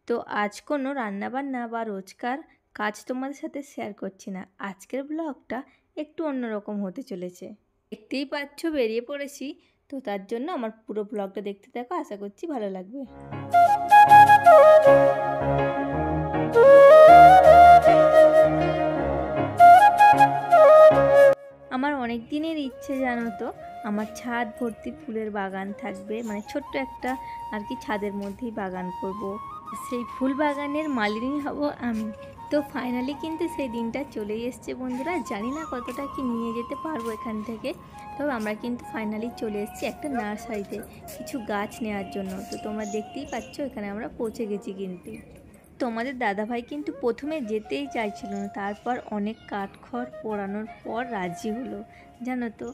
তো আজ কোনো রান্নাবান্না বা রোজকার কাজ তোমাদের সাথে শেয়ার করছি না। আজকের ব্লগটা একটু অন্যরকম হতে চলেছে। দেখতেই পাচ্ছ বেরিয়ে পড়েছি, তো তার জন্য আমার পুরো ব্লগটা দেখতে থাকো, আশা করছি ভালো লাগবে। আমার অনেক দিনের ইচ্ছে জানো তো, আমার ছাদ ভর্তি ফুলের বাগান থাকবে, মানে ছোট্ট একটা আর কি ছাদের মধ্যেই বাগান করব। সেই ফুল বাগানের মালিনী হব আমি। তো ফাইনালি কিন্তু সেই দিনটা চলেই এসছে বন্ধুরা। জানি না কতটা কি নিয়ে যেতে পারবো এখান থেকে, তবে আমরা কিন্তু ফাইনালি চলে এসেছি একটা নার্সারিতে কিছু গাছ নেওয়ার জন্য। তো তোমরা দেখতেই পাচ্ছ এখানে আমরা পৌঁছে গেছি। কিন্তু তোমাদের দাদাভাই কিন্তু প্রথমে যেতেই চাইছিল না, তারপর অনেক কাঠখড় পোড়ানোর পর রাজি হলো জানো তো।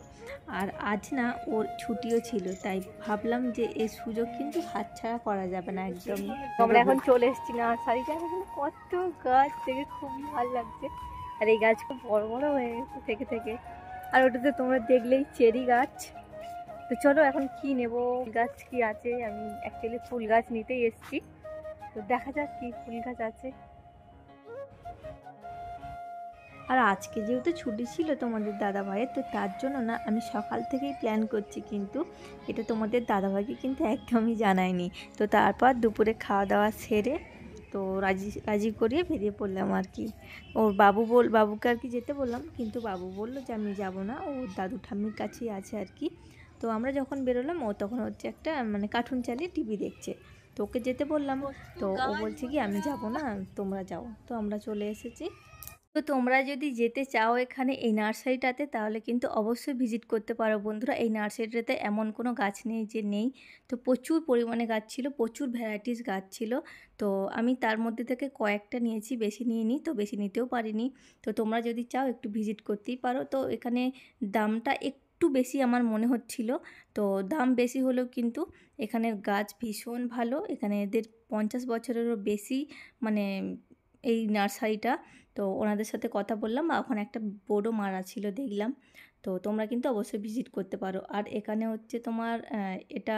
আর আজ না ওর ছুটিও ছিল, তাই ভাবলাম যে এই সুযোগ কিন্তু হাতছাড়া করা যাবে না একদমই। আমরা এখন চলে এসেছি নার্সারিতে, এখানে কত গাছ দেখে খুবই ভালো লাগছে। আর এই গাছ খুব বড় বড় হয়ে গেছে থেকে থেকে। আর ওটাতে তোমরা দেখলেই চেরি গাছ। তো চলো এখন কি নেব, গাছ কি আছে। আমি অ্যাকচুয়ালি ফুল গাছ নিতেই এসেছি, তো দেখা যাক কি ফুল গাছ আছে। আর আজকে যেহেতু ছুটি ছিল তোমাদের দাদাভাইয়ের, তো তার জন্য না আমি সকাল থেকেই প্ল্যান করছি, কিন্তু এটা তোমাদের দাদাভাইকে কিন্তু একদমই জানাইনি। তো তারপর দুপুরে খাওয়া দাওয়া সেরে তো রাজি করিয়ে বেরিয়ে পড়লাম আর কি। ওর বাবুকে আর কি যেতে বললাম, কিন্তু বাবু বললো যে আমি যাব না, ও দাদু ঠাম্মির কাছেই আছে আর কি। তো আমরা যখন বেরোলাম ও তখন হচ্ছে একটা মানে কার্টুন চালিয়ে টিভি দেখছে। তো ওকে যেতে বললাম, তো ও বলছে কি আমি যাব না, তোমরা যাও। তো আমরা চলে এসেছি। তো তোমরা যদি যেতে চাও এখানে এই নার্সারিটাতে, তাহলে কিন্তু অবশ্যই ভিজিট করতে পারো বন্ধুরা। এই নার্সারিটাতে এমন কোনো গাছ নেই যে নেই। তো প্রচুর পরিমাণে গাছ ছিল, প্রচুর ভ্যারাইটিস গাছ ছিল। তো আমি তার মধ্যে থেকে কয়েকটা নিয়েছি, বেশি নিইনি, তো বেশি নিতেও পারিনি। তো তোমরা যদি চাও একটু ভিজিট করতেই পারো। তো এখানে দামটা একটু বেশি আমার মনে হচ্ছিল। তো দাম বেশি হলেও কিন্তু এখানের গাছ ভীষণ ভালো। এখানে এদের 50 বছরেরও বেশি মানে এই নার্সারিটা। তো ওনাদের সাথে কথা বললাম, ওখানে একটা বোর্ডও মারা ছিল দেখলাম। তো তোমরা কিন্তু অবশ্যই ভিজিট করতে পারো। আর এখানে হচ্ছে তোমার এটা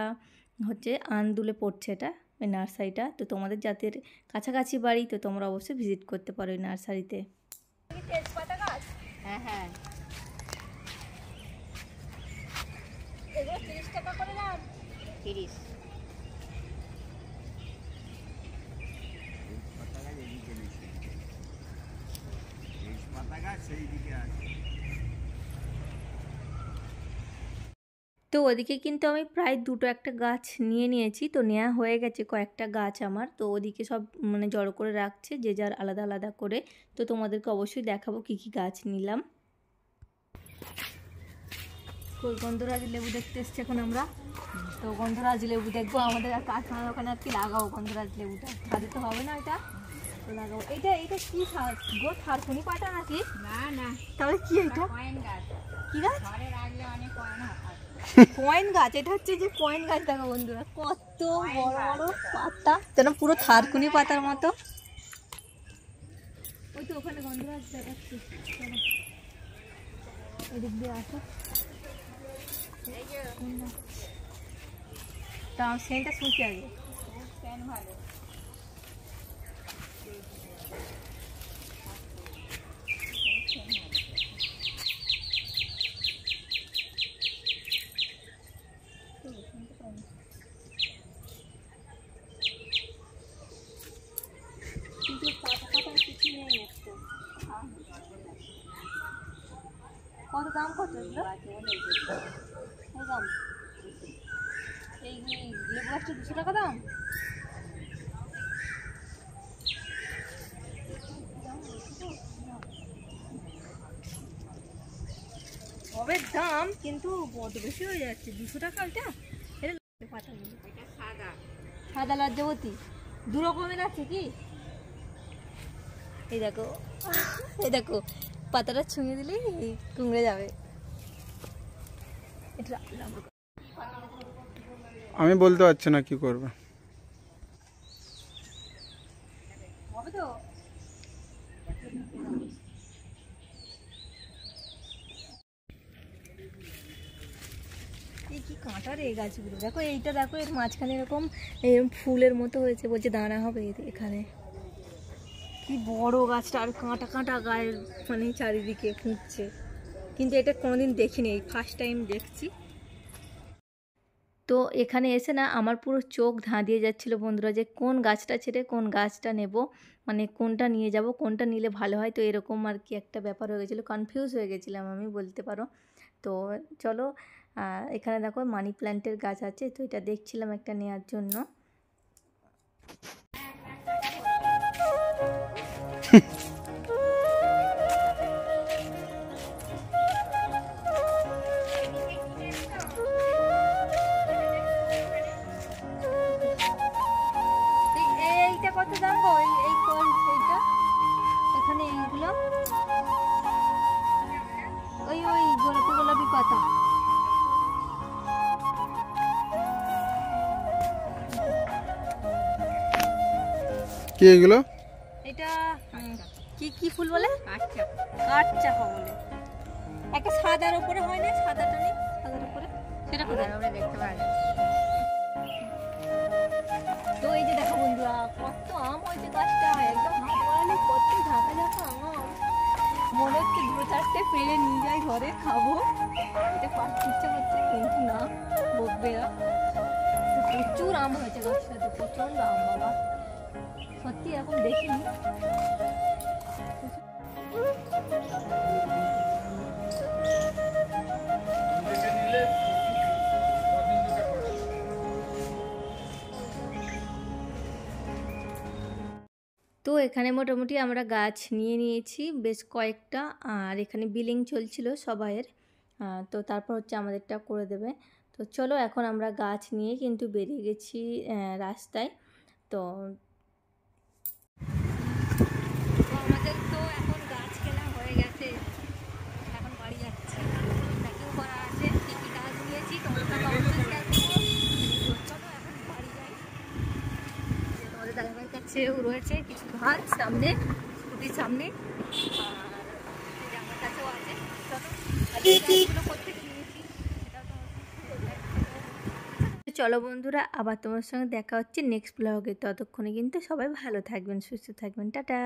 হচ্ছে আন্দুলে পড়ছে এটা ওই নার্সারিটা। তো তোমাদের যাদের কাছাকাছি বাড়ি, তো তোমরা অবশ্যই ভিজিট করতে পারো এই নার্সারিতে। তেজপাতা গাছ, হ্যাঁ হ্যাঁ, এগুলো 30 টাকা করে দাম। 30 তো ওদিকে কিন্তু আমি প্রায় দুটো একটা গাছ নিয়ে নিয়েছি। তো নেওয়া হয়ে গেছে কয়েকটা গাছ আমার। তো ওদিকে সব মানে জড়ো করে রাখছে যে যার আলাদা আলাদা করে। তো তোমাদেরকে অবশ্যই দেখাবো কি কি গাছ নিলাম। গন্ধরাজ লেবু দেখতে এসছি এখন আমরা। তো গন্ধরাজ লেবু দেখবো, আমাদের আর কারখানার ওখানে আর কি লাগাবো গন্ধরাজ লেবুটা। ছাদে তো হবে না এটা, তো লাগাবো। এটা কি গো, থারকুনি পাতা নাকি? না না, তাহলে কি এটা? কি গাছ? কয়েন গাছ। এটা হচ্ছে যে কয়েন গাছ। দেখো বন্ধুরা কত বড় বড় পাতা, যেন পুরো থারকুনি পাতার মতো। ওই তো ওখানে গন্ধরাজ দেখাচ্ছি, এদিক দিয়ে আসো। তা সেন্টটা শুনছি আগে। ভালো কিন্তু পাতা পাতা কিছু নেই একটু। কত দাম, কত এগুলো? দাম এই লেবু গাছটা 200 টাকা দাম। হবে দাম, কিন্তু বড় বেশি হয়ে যাচ্ছে। 200 টাকা ওইটা। এটা পাতাগুলো সাদা সাদা লজ্জাবতী, দু রকমের আছে কি? এই দেখো, এই দেখো পাতাটা ছুঁয়ে দিলেই কুমড়ে যাবে। আমি বলতে পারছি না কি করবে। হবে তো। কি কাঁটার এই গাছগুলো দেখো, এইটা দেখো, এর মাঝখানে এরকম এরকম ফুলের মতো হয়েছে, বলছে দানা হবে এখানে। কি বড় গাছটা, আর কাঁটা কাঁটা গায়ের মানে চারিদিকে ফুটছে, কিন্তু এটা কোনোদিন দেখিনি, এই ফার্স্ট টাইম দেখছি। তো এখানে এসে না আমার পুরো চোখ ধাঁধিয়ে যাচ্ছিলো বন্ধুরা, যে কোন গাছটা ছেড়ে কোন গাছটা নেব, মানে কোনটা নিয়ে যাব, কোনটা নিলে ভালো হয়। তো এরকম আর কি একটা ব্যাপার হয়ে গেছিলো, কনফিউজ হয়ে গেছিলাম আমি বলতে পারো। তো চলো, এখানে দেখো মানি প্ল্যান্টের গাছ আছে, তো এটা দেখছিলাম একটা নেওয়ার জন্য। এইটা কত দাম গো? এই কোন এইটা এখানে এইগুলো, ওই ওই গোলাপি গোলাপি পাতা। কি এগুলো? এটা কি কি ফুল বলে? কাঠ চাপা বলে। একটা সাদার উপরে হয় না, সাদাটা নেই, সাদার উপরে সেটা কোথায় আমরা দেখতে পাই। তো এই যে দেখো বন্ধুরা, কত আম হয়েছে গাছটা, একদম হাত বাড়ালে কত ঝাঁকা ঝাঁকা আম। মনে হচ্ছে 2-4টে পেরে নিয়ে যাই ঘরে খাবো, এটা পারতে ইচ্ছা করছে কিন্তু না, বকবে না। প্রচুর আম হয়েছে গাছটাতে, প্রচন্ড আম বাবা, সত্যি এরকম দেখিনি। তো এখানে মোটামুটি আমরা গাছ নিয়ে নিয়েছি বেশ কয়েকটা, আর এখানে বিলিং চলছিল সবাইয়ের। তো তারপর হচ্ছে আমাদেরটা করে দেবে। তো চলো, এখন আমরা গাছ নিয়ে কিন্তু বেরিয়ে গেছি রাস্তায়। তো আমাদের তো এখন গাছ কেনা হয়ে গেছে, এখন বাড়ি যাচ্ছে, প্যাকিং করা আছে, কী কী গাছ নিয়েছি তোমাদের সাথে অবশ্যই শেয়ার করবো। চলো এখন বাড়ি যাই। আমাদের দাদাভাইয়ের কাছেও রয়েছে কিছু গাছ সামনে, স্কুটির সামনে, আর আমার কাছেও আছে। চলো, গাছগুলো কোথেকে নিয়েছি সেটাও তোমার। চলো বন্ধুরা, আবার তোমার সঙ্গে দেখা হচ্ছে নেক্সট ব্লগে। ততক্ষণে কিন্তু সবাই ভালো থাকবেন, সুস্থ থাকবেন, টাটা।